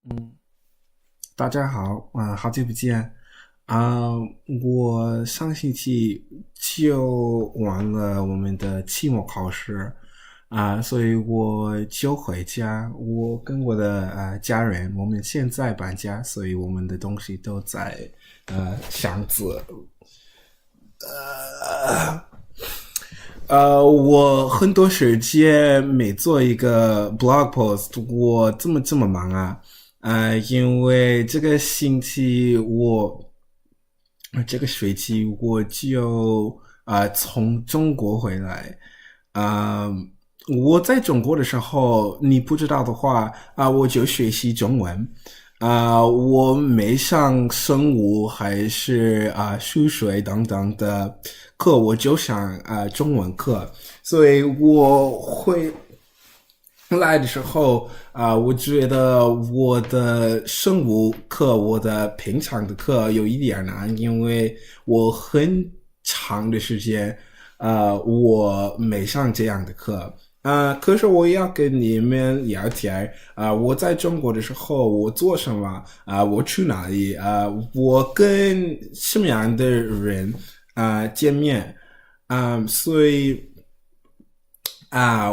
嗯，大家好，好久不见啊！我上星期就完了我们的期末考试所以我就回家。我跟我的家人，我们现在搬家，所以我们的东西都在箱子。我很多时间没做一个 blog post，我这么忙因为这个学期我就从中国回来，啊、我在中国的时候，你不知道的话我就学习中文。我没上生物还是数学等等的课，我就上中文课，所以我会来的时候我觉得我的生物课，我的平常的课有一点难，因为我很长的时间我没上这样的课。可是我要跟你们聊天我在中国的时候，我做什么我去哪里我跟什么样的人见面所以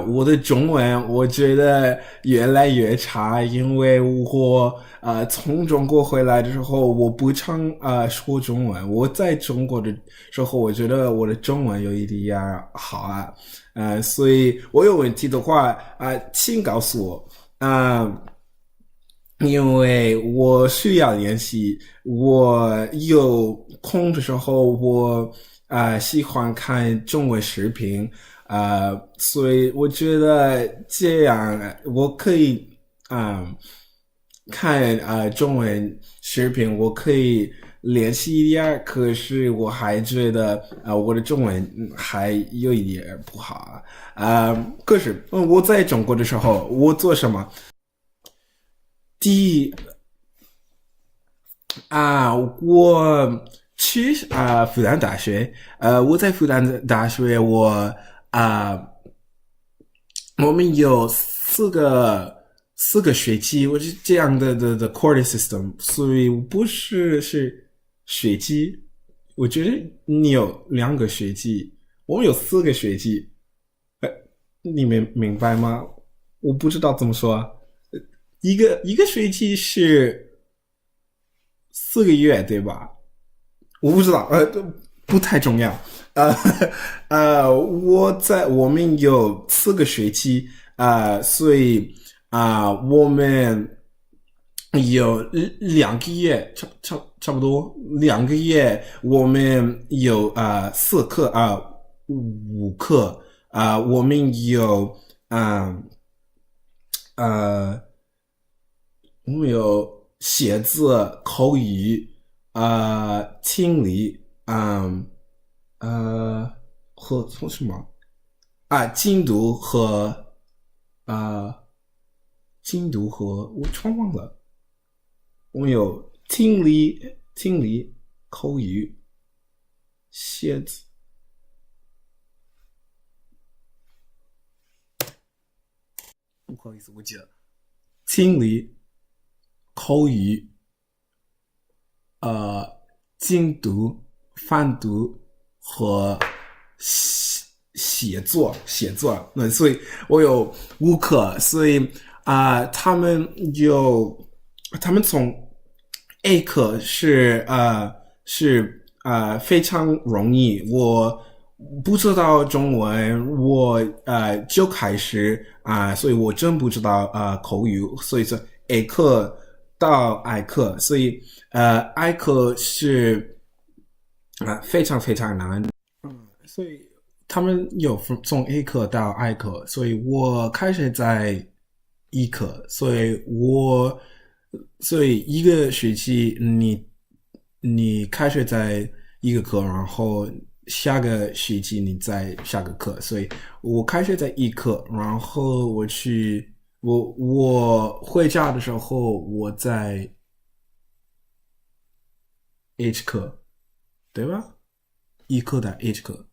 我的中文我觉得越来越差，因为我从中国回来的时候，我不常说中文。我在中国的时候，我觉得我的中文有一点好所以我有问题的话请告诉我因为我需要练习。我有空的时候，我喜欢看中文视频所以我觉得这样我可以看中文视频，我可以练习一点儿，可是我还觉得我的中文还有一点不好可是我在中国的时候，我做什么？第一我去复旦大学，我在复旦大学，啊、我们有四个学期，我是这样的 quarter system，所以不是学期。我觉得你有2个学期，我们有4个学期，你明白吗？我不知道怎么说一个学期是4个月，对吧？我不知道，不太重要。呃我们有4个学期所以我们有2个月，差不多2个月，我们有4课5课我们有呃，我们有写字、口语听力呃和什么精读和啊，精读和我突然忘了，我们有听力、口语、写字，不好意思，我记得听力、口语、呃精读、泛读和写作。那所以我有5课，所以他们从 A 课是非常容易，我不知道中文，我就开始所以我真不知道口语，所以是 A 课到 I 课，所以I 课是非常非常难。所以他们有从 A 课到 I 课，所以我开始在一课，所以一个学期你开始在一个课，然后下个学期你在下个课，所以我开始在一课，然后我回家的时候我在 H 课，对吧？一课的 H 课，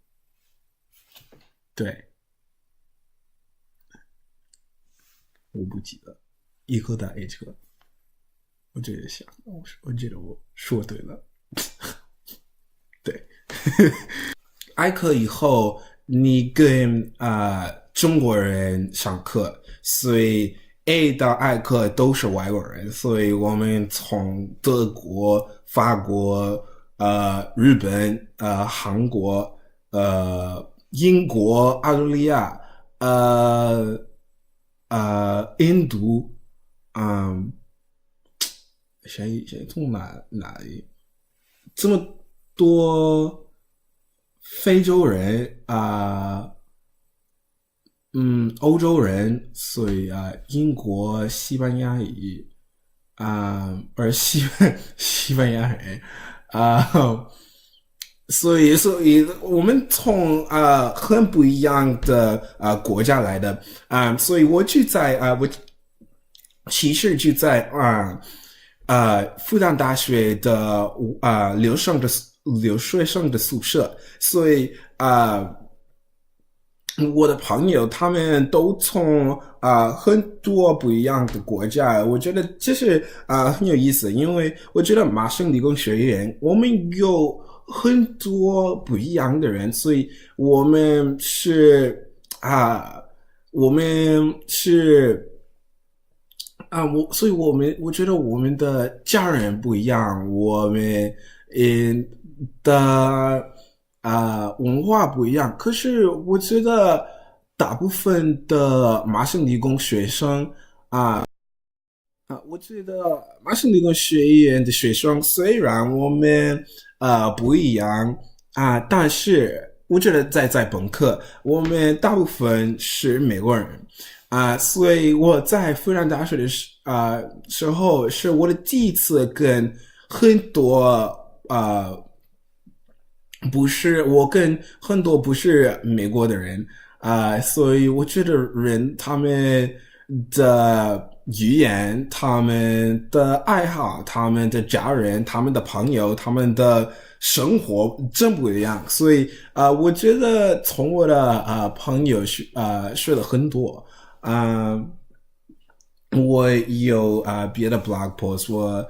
对，我不记得一课的 H 课。我这也想，我觉得我说对了。对，艾克以后你跟中国人上课，所以 A 到艾克都是外国人，所以我们从德国、法国、日本、韩国、英国、澳大利亚、呃印度，嗯，谁从哪里这么多非洲人欧洲人，所以英国、西班牙语而西班牙人所以我们从很不一样的国家来的所以我就在我其实就在复旦大学的留学生的宿舍，所以我的朋友他们都从很多不一样的国家，我觉得这是很有意思，因为我觉得麻省理工学院我们有很多不一样的人，所以我们是我们是所以我觉得我们的家人不一样，我们的文化不一样。可是我觉得大部分的麻省理工学生我觉得麻省理工学院的学生虽然我们不一样但是我觉得在本科，我们大部分是美国人所以我在复旦大学的时候，是我的第一次跟很多不是我跟很多不是美国的人所以我觉得人他们的语言、他们的爱好、他们的家人、他们的朋友、他们的生活真不一样，所以我觉得从我的朋友学了很多我有别的 blog post，我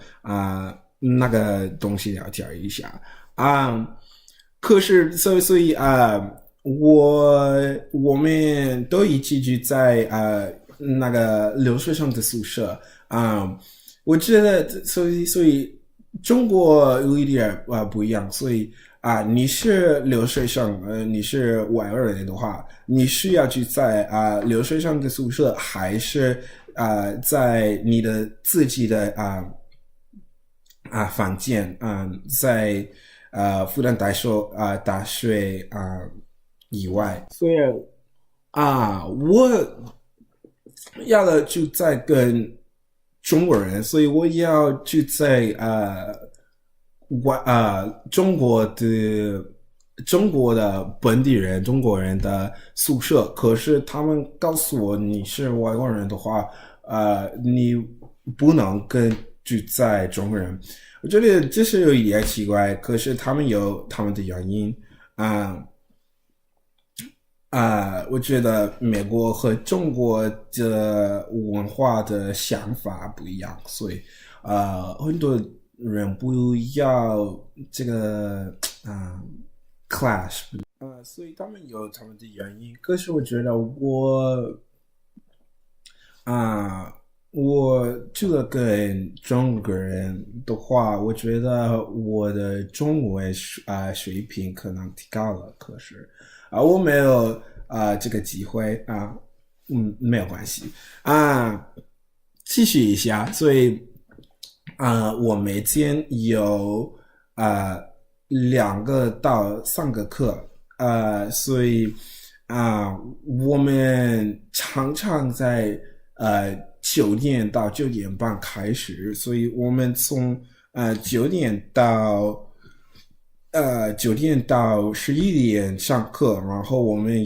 那个东西了解一下可是所以我们都一起住在那个留学生的宿舍我觉得所以中国有一点不一样，所以你是留学生你是外国人的话，你需要去在留学生的宿舍，还是在你的自己的房间在复旦大学以外，所以我要的就在跟中国人，所以我要就在中国的本地人、中国人的宿舍，可是他们告诉我你是外国人的话，你不能跟住在中国人。我觉得这是有一点奇怪，可是他们有他们的原因我觉得美国和中国的文化的想法不一样，所以很多人不要这个clash 所以他们有他们的原因。可是我觉得我住了跟中国人的话，我觉得我的中文水平可能提高了，可是我没有这个机会没有关系继续一下。所以我每天有2个到3个课所以我们常常在9点到9点半开始，所以我们从9点到11点上课，然后我们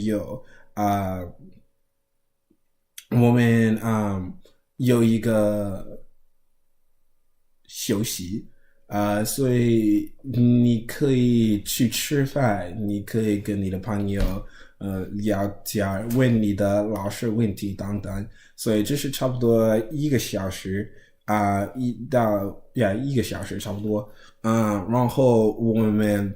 有一个休息所以你可以去吃饭，你可以跟你的朋友聊天，问你的老师问题等等，所以这是差不多1个小时一个小时差不多。然后我们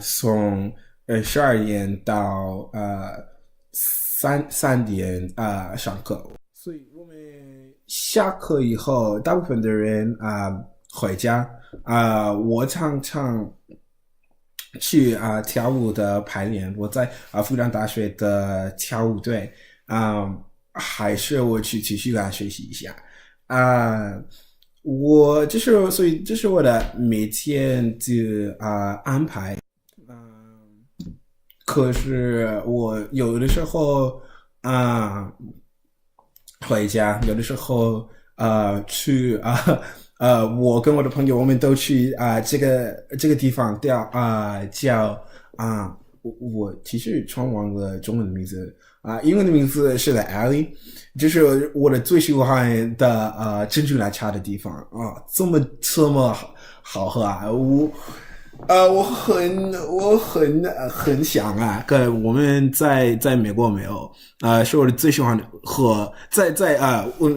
从12点到三点上课，所以我们下课以后，大部分的人回家。我常常去跳舞的排练，我在复旦大学的跳舞队。还是我去继续学习一下。所以这是我的每天的安排。可是我有的时候回家，有的时候去我跟我的朋友我们都去这个地方叫我其实全忘了中文的名字英文的名字是 The Alley， 就是我的最喜欢的珍珠奶茶的地方这么好喝我很想跟我们在美国没有是我的最喜欢的喝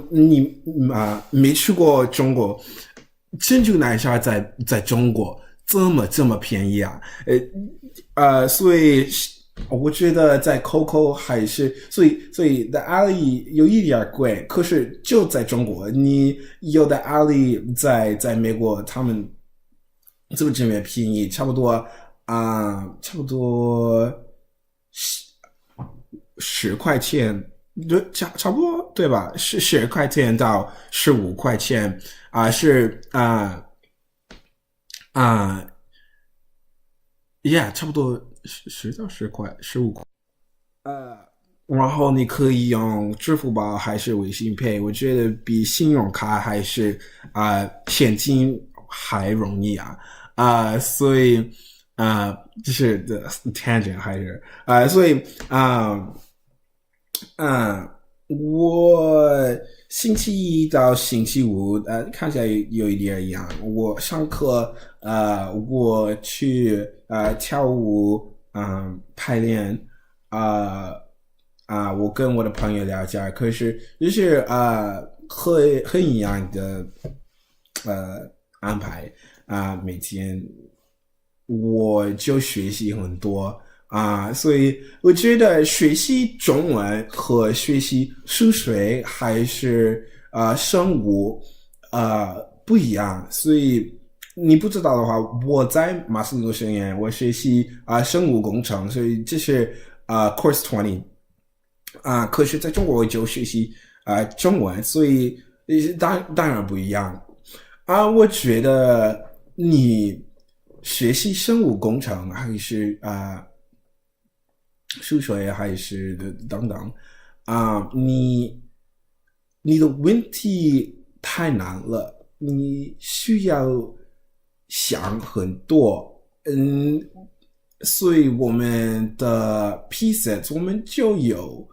你没去过中国，珍珠奶茶在中国这么便宜所以我觉得在 Coco 还是所以的阿里有一点贵，可是就在中国，你有的阿里在美国他们这么便宜，差不多10块钱，差不多对吧？是10块钱到15块钱差不多10到10块15块。然后你可以用支付宝还是微信 Pay， 我觉得比信用卡还是现金还容易所以就是 the tangent 还是所以我星期一到星期五看起来有一点一样。我上课我去跳舞排练我跟我的朋友聊天，可是就是很一样的安排每天我就学习很多所以我觉得学习中文和学习数学还是生物不一样。所以你不知道的话，我在马斯鲁学院我学习生物工程，所以这是Course 20可是在中国我就学习中文，所以当然不一样我觉得你学习生物工程还是数学还是等等你的问题太难了，你需要想很多所以我们的 PSAT 我们就有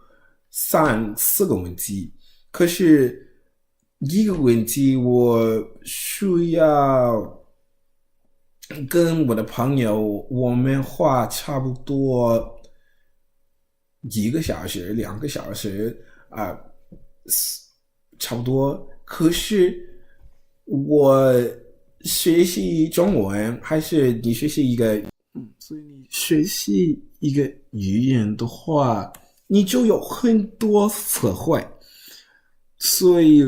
3-4个问题，可是一个问题我需要跟我的朋友我们花差不多1个小时2个小时差不多。可是我学习中文还是你学习一个所以你学习一个语言的话，你就有很多词汇。所以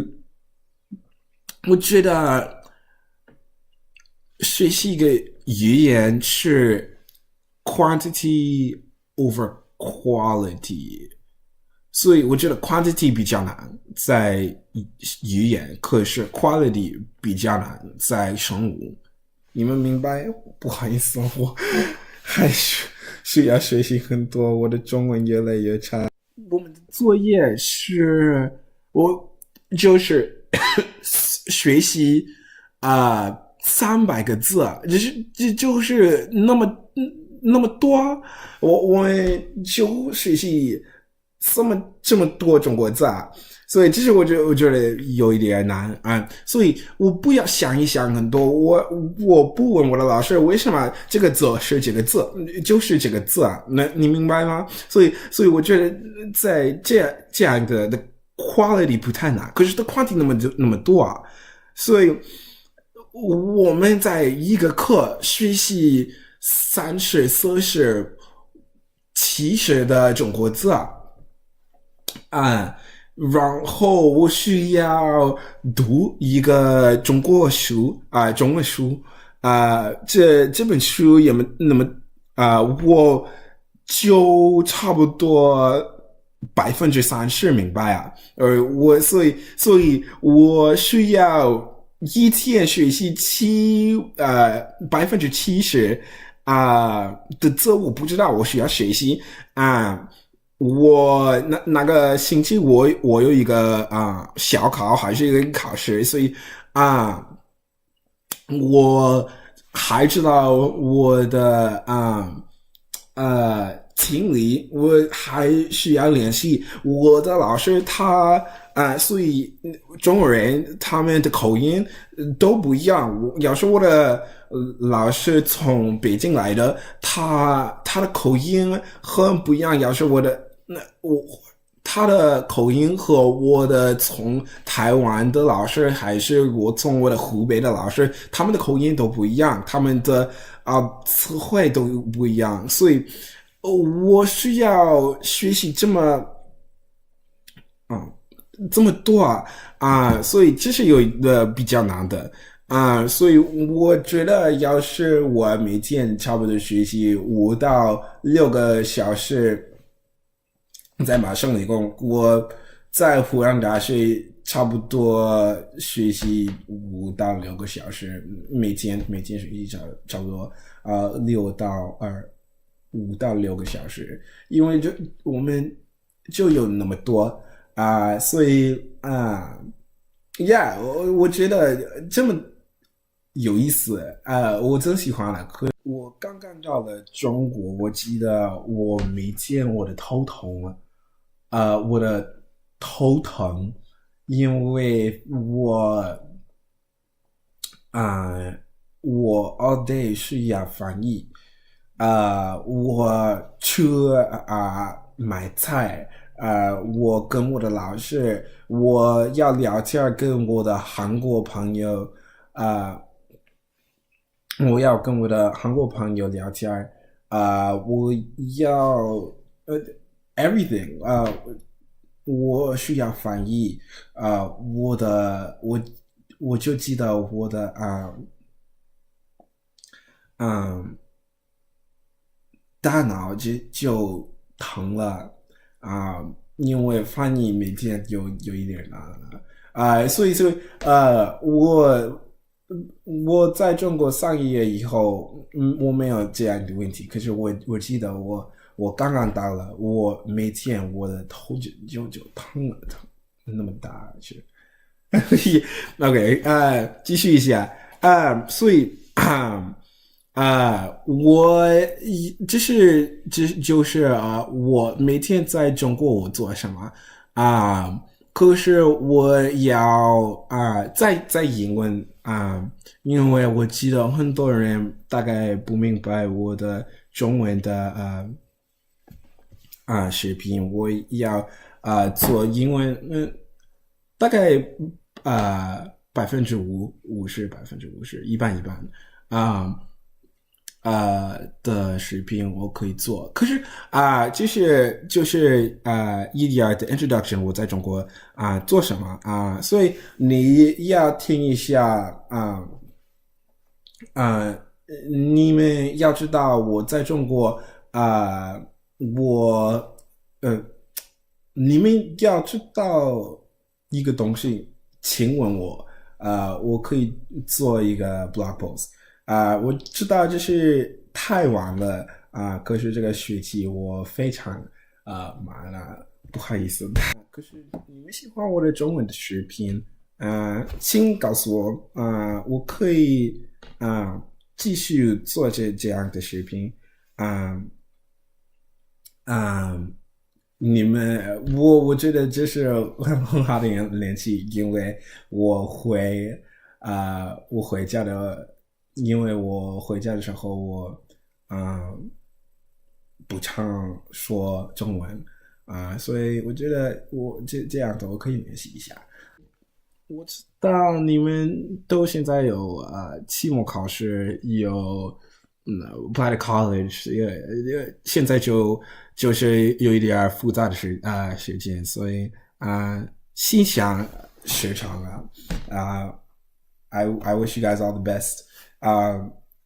我觉得学习一个语言是 quantity over quality， 所以我觉得 quantity 比较难在语言，可是 quality 比较难在生物。你们明白？不好意思，我还需要学习很多，我的中文越来越差。我们的作业是我就是学习300个字就是那么多，我们就学习这么多中国字所以这是我觉得有一点难所以我不要想一想很多，我不问我的老师为什么这个字是这个字，就是这个字那你明白吗？所以我觉得在这样的 quality 不太难，可是的 quantity 那么多啊，所以我们在一个课学习30、40、70的中国字啊，然后我需要读一个中国书中文书这本书也没那么我就差不多30%明白啊，所以我需要一天学习70%的字我不知道，我需要学习我那个星期我有一个小考还是一个考试，所以啊、我还知道我的听力，我还需要联系我的老师他所以中国人他们的口音都不一样。要是我的老师从北京来的，他的口音很不一样。要是他的口音和我的从台湾的老师，还是我从我的湖北的老师，他们的口音都不一样，他们的词汇都不一样，所以我需要学习这么多所以这是有一个比较难的所以我觉得要是我每天差不多学习5到6个小时。在麻省理工，我在湖南大学差不多学习5到6个小时，每天学习差不多5到6个小时，因为我们就有那么多所以我觉得这么有意思我真喜欢了。我刚刚到了中国，我记得我每天我的头痛我的头疼，因为我 all day 需要翻译我去买菜我跟我的老师，我要聊天跟我的韩国朋友我要跟我的韩国朋友聊天我要everything 我需要翻译我就记得我的大脑就疼了因为翻译每天有一点难所以我在中国上一月以后我没有这样的问题，可是我记得我刚刚到了，我每天我的头就疼了，那么大是，OK 继续一下所以就是我每天在中国我做什么可是我要在英文因为我记得很多人大概不明白我的中文的视频，我要做英文大概50%一半一半的视频我可以做，可是就是EDR 的 introduction 我在中国做什么所以你要听一下你们要知道我在中国你们要知道一个东西，请问我可以做一个 blog post我知道这是太晚了可是这个学期我非常忙了，不好意思可是你们喜欢我的中文的视频请告诉我我可以继续做这样的视频你们我觉得这是很好的联系，因为我回家的，因为我回家的时候我不常说中文所以我觉得我这样的我可以联系一下。我知道你们都现在有期末考试，有apply to college，现在就是有一点复杂的时间，所以心想事成I wish you guys all the best.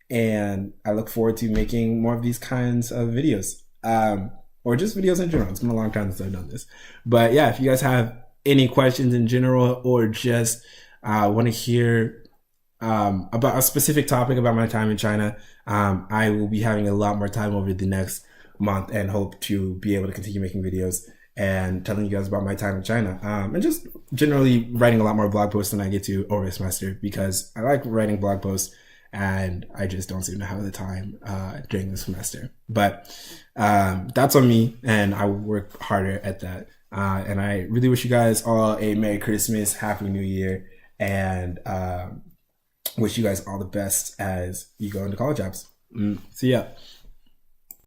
And I look forward to making more of these kinds of videos. Or just videos in general. It's been a long time since I've done this. But yeah, if you guys have any questions in general or just want to hear about a specific topic about my time in China, I will be having a lot more time over the next month and hope to be able to continue making videos and telling you guys about my time in China. And just generally writing a lot more blog posts than I get to over a semester because I like writing blog posts and I just don't seem to have the time during the semester. But that's on me, and I will work harder at that. And I really wish you guys all a Merry Christmas, Happy New Year, and wish you guys all the best as you go into college jobs. See ya.